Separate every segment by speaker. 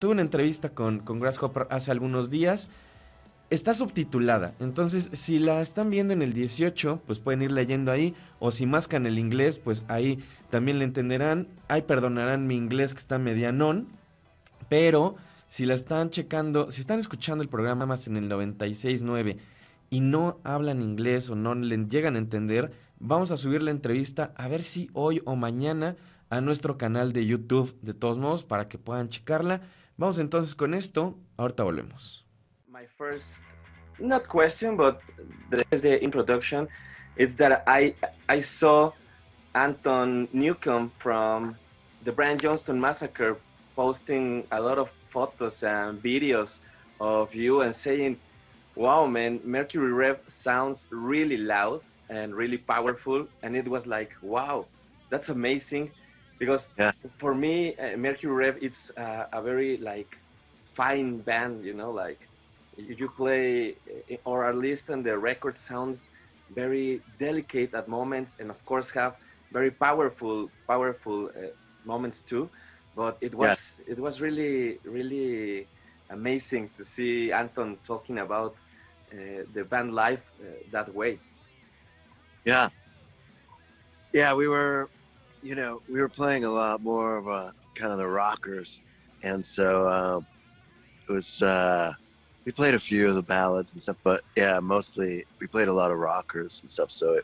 Speaker 1: tuve una entrevista con Grasshopper hace algunos días. Está subtitulada, entonces si la están viendo en el 18, pues pueden ir leyendo ahí, o si mascan el inglés, pues ahí también le entenderán. Ay, perdonarán mi inglés que está medianón, pero si la están checando, si están escuchando el programa más en el 96.9 y no hablan inglés o no le llegan a entender, vamos a subir la entrevista a ver si hoy o mañana a nuestro canal de YouTube, de todos modos, para que puedan checarla. Vamos entonces con esto, ahorita volvemos.
Speaker 2: My first, not question, but the introduction, is that I saw Anton Newcomb from the Brian Johnston Massacre posting a lot of photos and videos of you and saying, "Wow, man, Mercury Rev sounds really loud and really powerful," and it was like, "Wow, that's amazing," because
Speaker 3: Yeah.
Speaker 2: for me, Mercury Rev it's a very like fine band, like you play or at least and the record sounds very delicate at moments and of course have very powerful moments too, but it
Speaker 3: Yeah.
Speaker 2: was it was really amazing to see Anton talking about the band live that way.
Speaker 3: Yeah. Yeah. We were playing a lot more of kind of the rockers. And so it was, we played a few of the ballads and stuff, but yeah, mostly we played a lot of rockers and stuff. So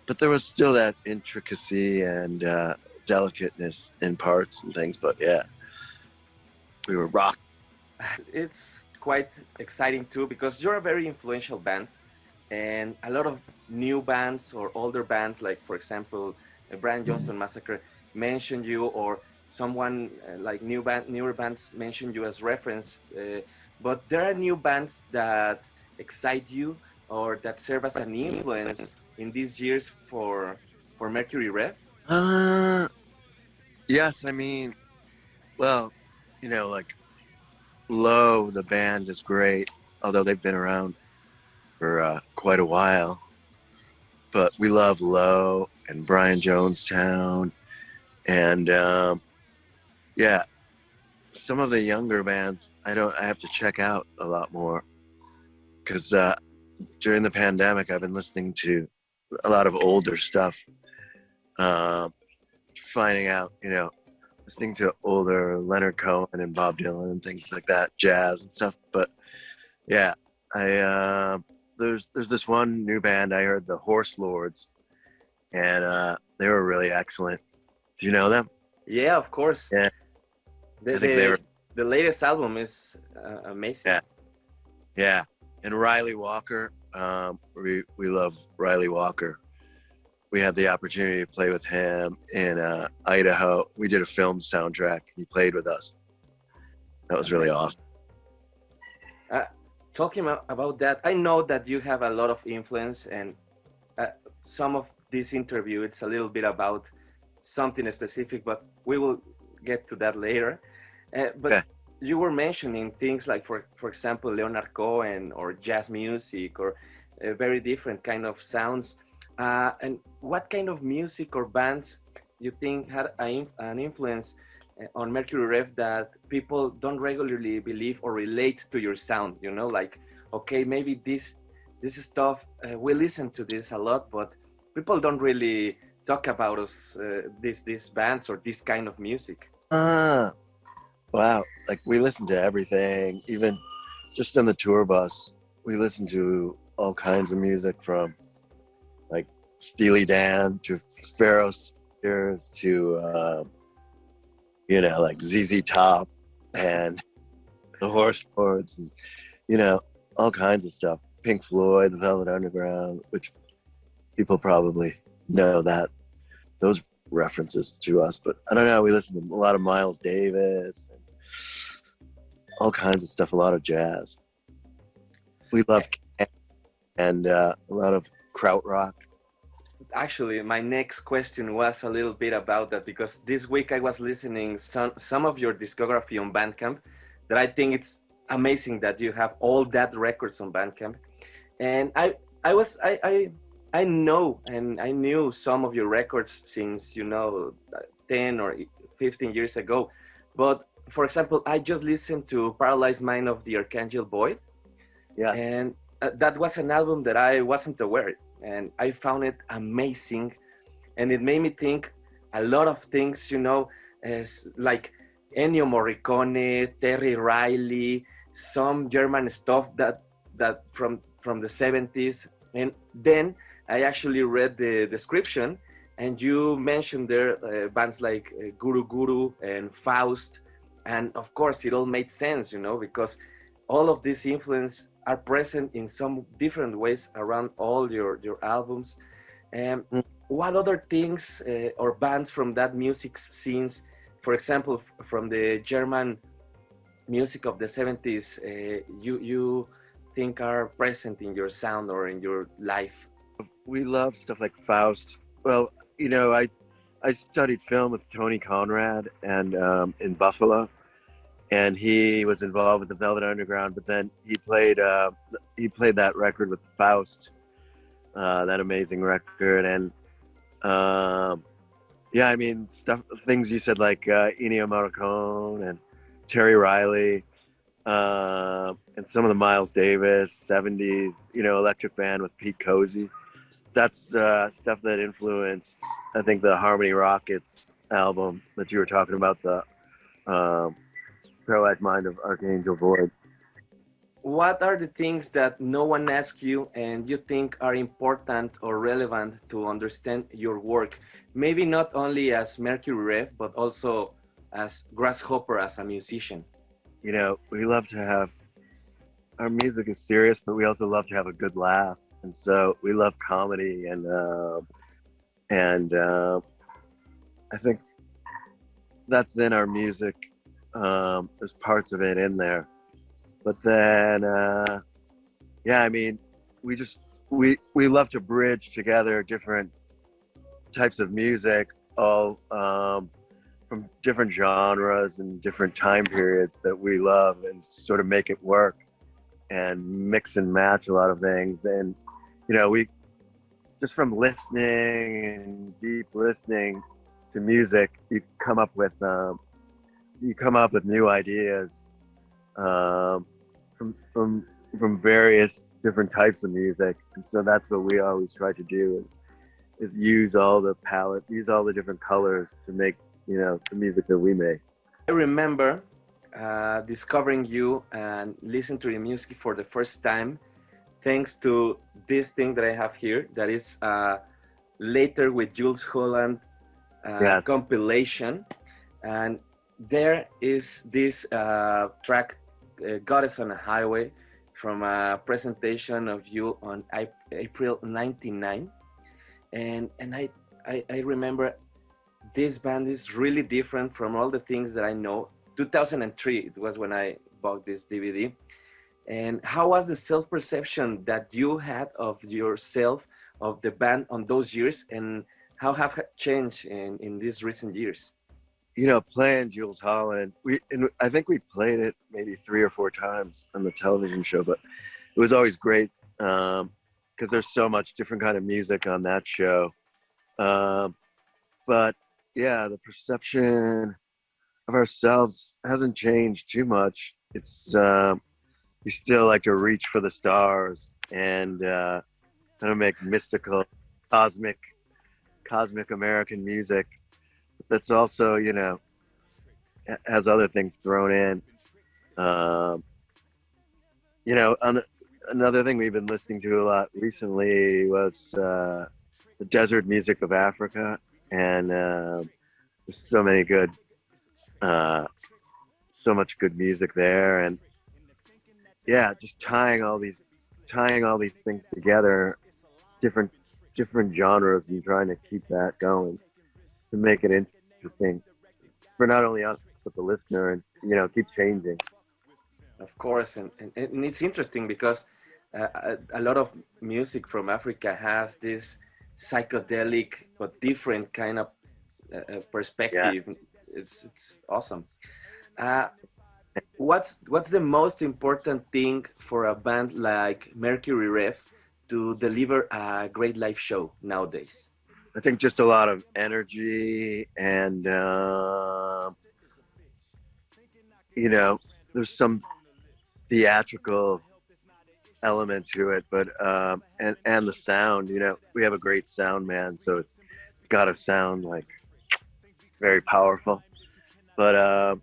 Speaker 3: but there was still that intricacy and delicateness in parts and things. But yeah, we were rock.
Speaker 2: It's quite exciting too because you're a very influential band and a lot of new bands or older bands like for example Brian Johnston Massacre mentioned you or someone like newer bands mentioned you as reference, but there are new bands that excite you or that serve as an influence in these years for Mercury Rev.
Speaker 3: Uh, yes, I mean, well, like Low, the band is great, although they've been around for quite a while. But we love Low and Brian Jonestown, and yeah, some of the younger bands I have to check out a lot more because during the pandemic I've been listening to a lot of older stuff, uh, finding out, listening to older Leonard Cohen and Bob Dylan and things like that, jazz and stuff. But yeah, I there's this one new band I heard, the Horse Lords, and they were really excellent. Do you know them?
Speaker 2: Yeah, of course.
Speaker 3: Yeah,
Speaker 2: The
Speaker 3: I think they
Speaker 2: the,
Speaker 3: were.
Speaker 2: the latest album is amazing.
Speaker 3: Yeah, yeah. And Riley Walker, we love Riley Walker. We had the opportunity to play with him in Idaho. We did a film soundtrack. He played with us. That was really awesome.
Speaker 2: Uh, Talking about that, I know that you have a lot of influence, and uh, some of this interview it's a little bit about something specific, but we will get to that later. But
Speaker 3: Okay.
Speaker 2: you were mentioning things like, for example, Leonard Cohen or jazz music or very different kind of sounds. And what kind of music or bands you think had an influence on Mercury Rev that people don't regularly believe or relate to your sound? Like, okay, maybe this stuff we listen to this a lot, but people don't really talk about us these bands or this kind of music.
Speaker 3: Ah, wow. Like we listened to everything, even just on the tour bus. We listened to all kinds of music from like Steely Dan to Pharaoh Singers to, like ZZ Top and the Horse Lords and, all kinds of stuff. Pink Floyd, the Velvet Underground, which people probably know that those references to us, but I don't know. We listened to a lot of Miles Davis and all kinds of stuff, a lot of jazz. We love and a lot of krautrock.
Speaker 2: Actually, my next question was a little bit about that because this week I was listening some of your discography on Bandcamp that I think it's amazing that you have all that records on Bandcamp. And I was I know and I knew some of your records since 10 or 15 years ago, But for example, I just listened to Paralyzed Mind of the Archangel Void,
Speaker 3: Yes.
Speaker 2: and that was an album that I wasn't aware, and I found it amazing, and it made me think a lot of things, you know, as like Ennio Morricone, Terry Riley, some German stuff that from the 70s. And then I actually read the description, and you mentioned there bands like Guru Guru and Faust, and of course it all made sense, you know, because all of these influences are present in some different ways around all your albums. And
Speaker 3: Mm.
Speaker 2: what other things or bands from that music scenes, for example, from the German music of the 70s, you think are present in your sound or in your life?
Speaker 3: We love stuff like Faust. Well, you know, I studied film with Tony Conrad and in Buffalo, and he was involved with the Velvet Underground. But then he played that record with Faust, that amazing record, and um, yeah, I mean things you said like Ennio Morricone and Terry Riley, and some of the Miles Davis '70s, you know, Electric Band with Pete Cozy. That's stuff that influenced, I think, the Harmony Rockets album that you were talking about, the um, Paralyzed Mind of Archangel Void.
Speaker 2: What are the things that no one asks you and you think are important or relevant to understand your work? Maybe not only as Mercury Rev, but also as Grasshopper as a musician.
Speaker 3: You know, we love to have our music is serious, but we also love to have a good laugh, and so we love comedy, and I think that's in our music. There's parts of it in there, but then yeah, I mean, we just we love to bridge together different types of music, all from different genres and different time periods that we love, and sort of make it work and mix and match a lot of things. And you know, we just from listening and deep listening to music, you come up with new ideas um, from various different types of music. And so that's what we always try to do is use all the palette, use all the different colors to make, you know, the music that we make.
Speaker 2: I remember discovering you and listening to your music for the first time thanks to this thing that I have here that is later with Jules Holland
Speaker 3: Yes.
Speaker 2: compilation. And there is this track, Goddess on a Highway, from a presentation of you on April 99. And I remember this band is really different from all the things that I know. 2003, it was when I bought this DVD. And how was the self-perception that you had of yourself, of the band on those years, and how have it changed in these recent years?
Speaker 3: You know, playing Jules Holland, I think we played it maybe 3 or 4 times on the television show, but it was always great because there's so much different kind of music on that show. Um, but yeah, the perception of ourselves hasn't changed too much. It's we still like to reach for the stars and kind of make mystical, cosmic, cosmic American music. That's also, you know, has other things thrown in. Um, you know, another thing we've been listening to a lot recently was the desert music of Africa, and there's so many good, uh, so much good music there, and yeah, just tying all these things together, different genres, and trying to keep that going to make it interesting for not only us but the listener, and you know, keep changing.
Speaker 2: Of course, and it's interesting because a lot of music from Africa has this psychedelic but different kind of
Speaker 3: Yeah,
Speaker 2: perspective. It's awesome. Uh, what's the most important thing for a band like Mercury Rev to deliver a great live show nowadays?
Speaker 3: I think just a lot of energy and you know, there's some theatrical element to it, but and the sound, you know, we have a great sound man, so it's got to sound like very powerful. But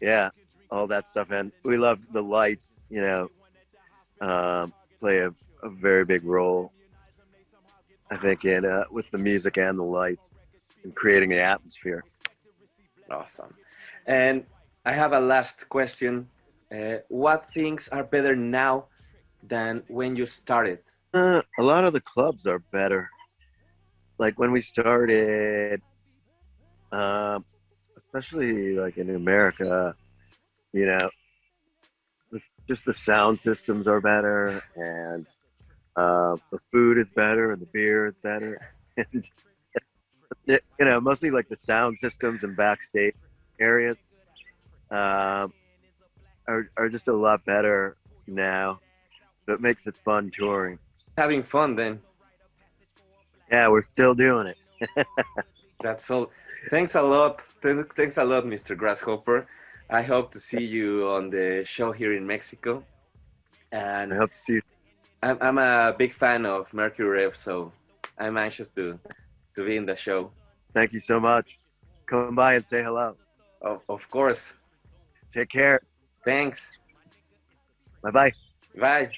Speaker 3: yeah, all that stuff, and we love the lights, you know, play a very big role, I think, in with the music and the lights and creating the atmosphere.
Speaker 2: Awesome. And I have a last question. What things are better now than when you started?
Speaker 3: A lot of the clubs are better. Like when we started, um, especially like in America, you know, just the sound systems are better, and the food is better, and the beer is better, and you know, mostly like the sound systems and backstage areas um, are just a lot better now. So it makes it fun touring.
Speaker 2: Having fun then.
Speaker 3: Yeah, we're still doing it.
Speaker 2: That's all. Thanks a lot. Thanks a lot, Mr. Grasshopper. I hope to see you on the show here in Mexico.
Speaker 3: I
Speaker 2: And
Speaker 3: hope to see you.
Speaker 2: I'm a big fan of Mercury Rev, so I'm anxious to be in the show.
Speaker 3: Thank you so much. Come by and say hello.
Speaker 2: Of course.
Speaker 3: Take care.
Speaker 2: Thanks.
Speaker 3: Bye bye.
Speaker 2: Bye.